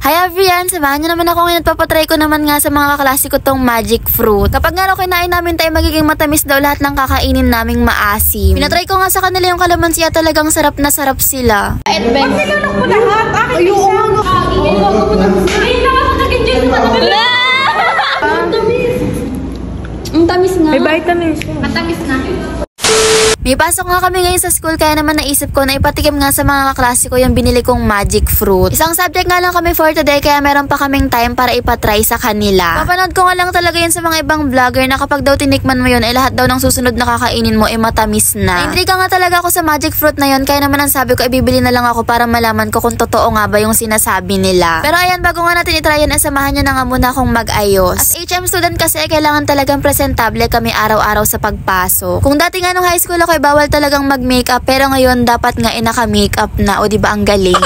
Hi everyone! Samahan nyo naman ako ngayon at papatry ko naman nga sa mga kaklase ko tong magic fruit. Kapag nga kinain namin tayo magiging matamis daw lahat ng kakainin naming maasim. Pinatry ko nga sa kanila yung kalamansi at talagang sarap na sarap sila. Pag nilalak mo lahat, akin Ang tamis nga. May vitamins. Matamis nga. May pasok nga kami ngayon sa school kaya naman naisip ko na ipatikim nga sa mga kaklase ko yung binili kong magic fruit. Isang subject nga lang kami for today kaya meron pa kaming time para ipatry sa kanila. Papanood ko nga lang talaga yun sa mga ibang vlogger na kapag daw tinikman mo yun ay lahat daw ng susunod na kakainin mo ay matamis na. Naintriga nga talaga ako sa magic fruit na yun kaya naman ang sabi ko ibibili na lang ako para malaman ko kung totoo nga ba yung sinasabi nila. Pero ayan, bago nga natin itry yan, samahan nyo na nga muna akong mag-ayos. As HM student kasi kailangan talagang presentable kami araw-araw sa pagpasok. Kung dati nga nung high school ako bawal talagang mag-makeup pero ngayon dapat nga naka-makeup na o diba ang galing.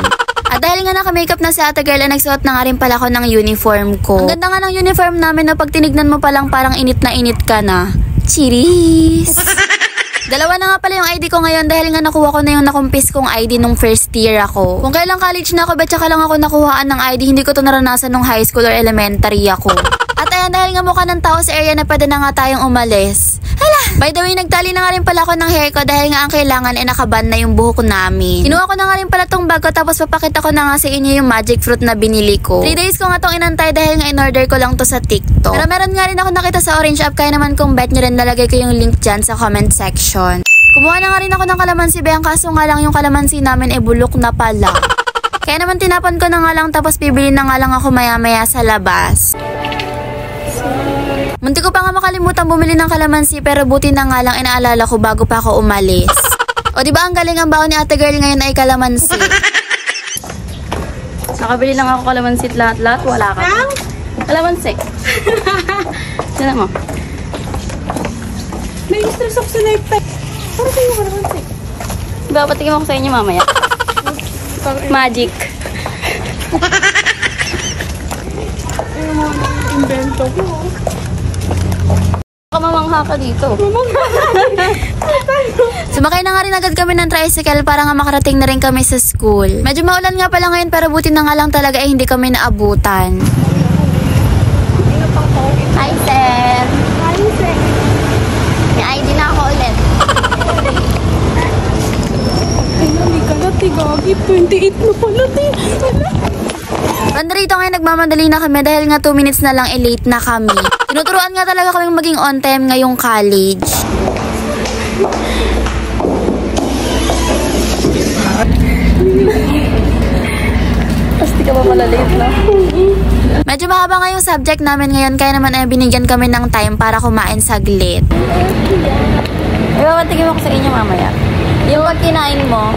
At dahil nga naka-makeup na si ate girl ay nagsuot na nga rin pala ako ng uniform ko. Ang ganda nga ng uniform namin na pag tinignan mo palang parang init ka na. Cheers! Dalawa na nga pala yung ID ko ngayon dahil nga nakuha ko na yung nakumpis kong ID nung first year ako. Kung kailang college na ako, tsaka lang ako nakuhaan ng ID, hindi ko to naranasan nung high school or elementary ako. At ayan, dahil nga mukha ng tao sa area na pwede na nga tayong umalis. Hala! By the way, nagtali na nga rin pala ako ng hair ko dahil nga ang kailangan ay nakaban na yung buhok namin. Kinuha ko na nga rin pala tong bag ko tapos papakita ko na nga sa inyo yung magic fruit na binili ko. 3 days ko nga tong inantay dahil nga in-order ko lang to sa TikTok. Pero meron nga rin ako nakita sa Orange app kaya naman kung bet nyo rin nalagay ko yung link dyan sa comment section. Kumuha na nga rin ako ng kalamansi bayang kaso nga lang yung kalamansi namin ay bulok na pala. Kaya naman tinapan ko na nga lang tapos bibili na nga lang ako maya-maya sa labas. Munti ko pa nga makalimutan bumili ng kalamansi pero buti na nga lang inaalala ko bago pa ako umalis. O diba ang galing ang baon ni ate girl ngayon ay kalamansi. Nakabili lang ako kalamansi lahat-lahat. Wala ka. Kalamansi. Sino mo? May stress ako sa life time. Para sa'yo kalamansi. Diba, patigyan ako sa inyo mamaya. Magic. Ano mo invento ko? Mamangha ka dito. Sumakay na nga rin agad kami ng tricycle para nga makarating na rin kami sa school. Medyo maulan nga pala ngayon pero buti na nga lang talaga ay hindi kami naabutan. Hi, sir. Hi, sir. May ID na ako ulit. Ay, nami ka na, tigagi. 28 na pala, Banda rito ngayon nagmamadali na kami dahil nga 2 minutes na lang late na kami. Tinuturuan nga talaga kaming maging on time ngayong college. Pasti ka ba malalate na? Medyo mahaba nga yung subject namin ngayon kaya naman ay binigyan kami ng time para kumain saglit. Diba, patigyan ako sa inyo mamaya. Yung pag kinain mo,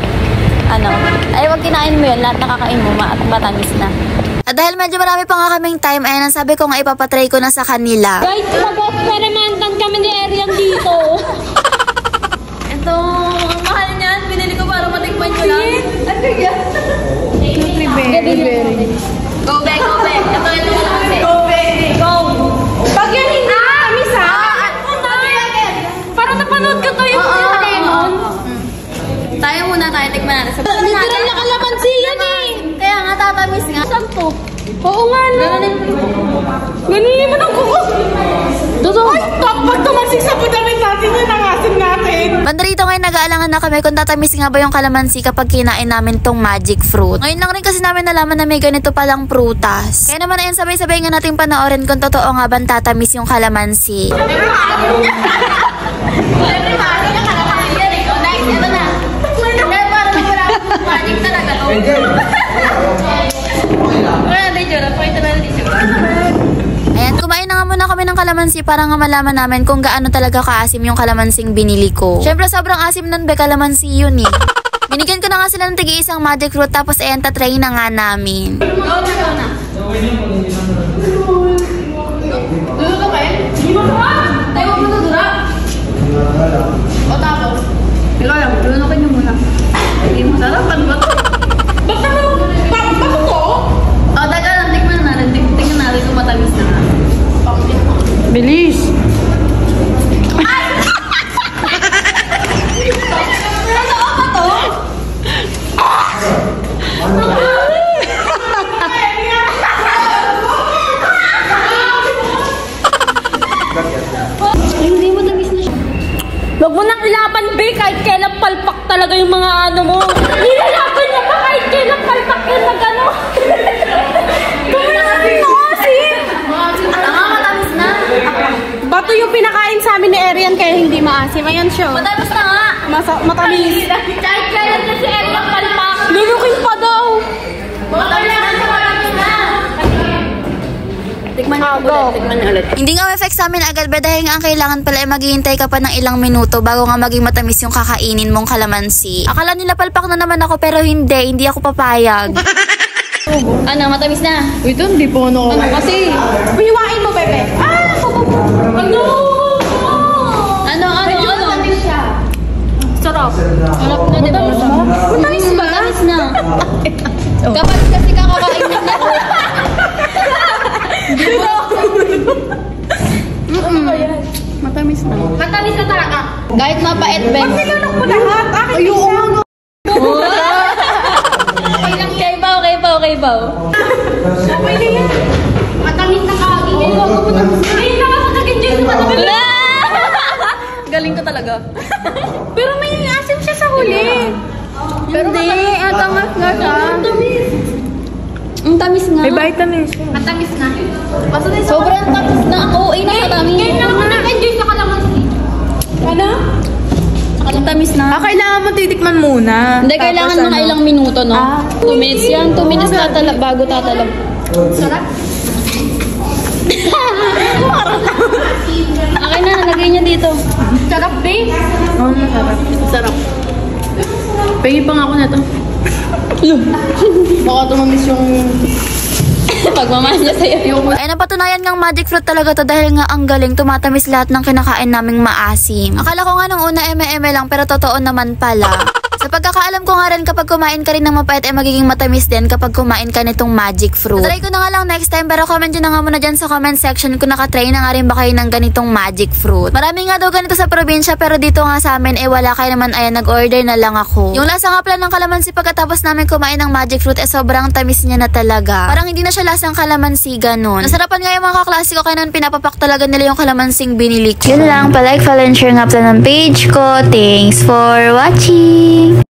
wag kinain mo yun, lahat nakakain mo, matamis na. At dahil medyo marami pa nga kaming time, ayan ang sabi ko nga ipapatry ko na sa kanila. Guys, mag-experimentan kami ni Arian dito. Ito, ang mahal niyan. Binili ko para matikman ko lang. Ano yan? Go back, go back. Ito lang. Go, baby. Go. Pag yan hindi matamis ha. Para napanood ko to yung lemon. Tayo muna tayo, tikman natin. Hindi rin nakalamansi yan eh. Kaya nga, tatamis nga. Saan to? Oo nga no. Ganun mo ng kuko. Ay, pag tumasik sa pagdamit natin yun ang asin natin. Banda rito ngayon nag-aalangan na kami kung tatamis nga ba yung kalamansi kapag kinain namin tong magic fruit. Ngayon lang rin kasi namin nalaman na may ganito palang prutas. Kaya naman ayan sabay-sabay nga natin panoorin kung totoo nga ba tatamis yung kalamansi. Magic talaga to. Ayan, kumain na nga muna kami ng kalamansi para nga malaman namin kung gaano talaga kaasim yung kalamansing binili ko. Syempre sobrang asim nun be, kalamansi yun eh. Binigyan ko na nga sila ng tig-isang magic fruit tapos ayan, tatry na nga namin. Bilis. mo nang ilaban, be. Kahit kailan palpak talaga yung mga ano mo. Nilalaban niya pa kahit kailan palpak yun na gano'n. Matamis na. Bato yung pinakain sa amin ni Arian kaya hindi maasim. Ayan siya. Matamis na nga. Matamis. Kahit kailan na si Eric palpak. Lulukin pa daw. Matamis na. Tikman niyo ulit. Hindi nga effect sa amin agad ba dahil nga ang kailangan pala ay maghihintay ka pa ng ilang minuto bago nga maging matamis yung kakainin mong kalamansi. Akala nila palpak na naman ako pero hindi ako papayag. Ano, matamis na? Wait, hindi po ano. Kasi, Piwain mo, Bebe. ano? Sarap. Harap na, di ba? Matamis ba? Matamis na. Kapag kasi kakakain mo na. Matamis na. Matamis na talaga. Kahit mapait, be. Nilalak mo lahat. Ayoko. Okay ba? Okay na yan. Matamis na kagin. Ay, nakakagin dyan sa matamis. Galing ko talaga. Pero may asim siya sa huli. Pero hindi. Ang tamas nga siya. Ang tamis nga. May vitamins. Matamis na. Sobrang tamis na. Oo, nakatamis. Ngayon lang ako nag-enjoy sa kalamansi. Ano? Ang tamis na. Kailangan mo titikman muna. Hindi, kailangan mga ilang minuto, no? 2 minutes yan. 2 minutes bago tatalab. Sarap. Okay na, nalagay niya dito. Sarap, babe. Oo, masarap. Sarap. Pengi pa nga ako na to. Baka tumamis yung... Pagmamahal niya sa'yo. Ay napatunayan ngang magic fruit talaga to dahil nga ang galing tumatamis lahat ng kinakain naming maasim. Akala ko nga nung una eme-eme lang pero totoo naman pala. Sa pagkakaalam ko nga rin kapag kumain ka rin ng mapait ay magiging matamis din kapag kumain ka nitong magic fruit. Try ko na nga lang next time pero comment nyo na nga muna dyan sa comment section kung nakatry na nga rin ba kayo ng ganitong magic fruit. Marami nga daw ganito sa probinsya pero dito nga sa amin wala, kaya naman ayan nag-order na lang ako. Yung lasa nga pala ng kalamansi pagkatapos namin kumain ng magic fruit sobrang tamis niya na talaga. Parang hindi na siya lasang kalamansi ganun. Nasarapan nga yung mga kaklase ko kaya naman pinapapak talaga nila yung kalamansing binili ko. Yun lang, palike, follow and share nga pala ng page ko. Thanks for watching!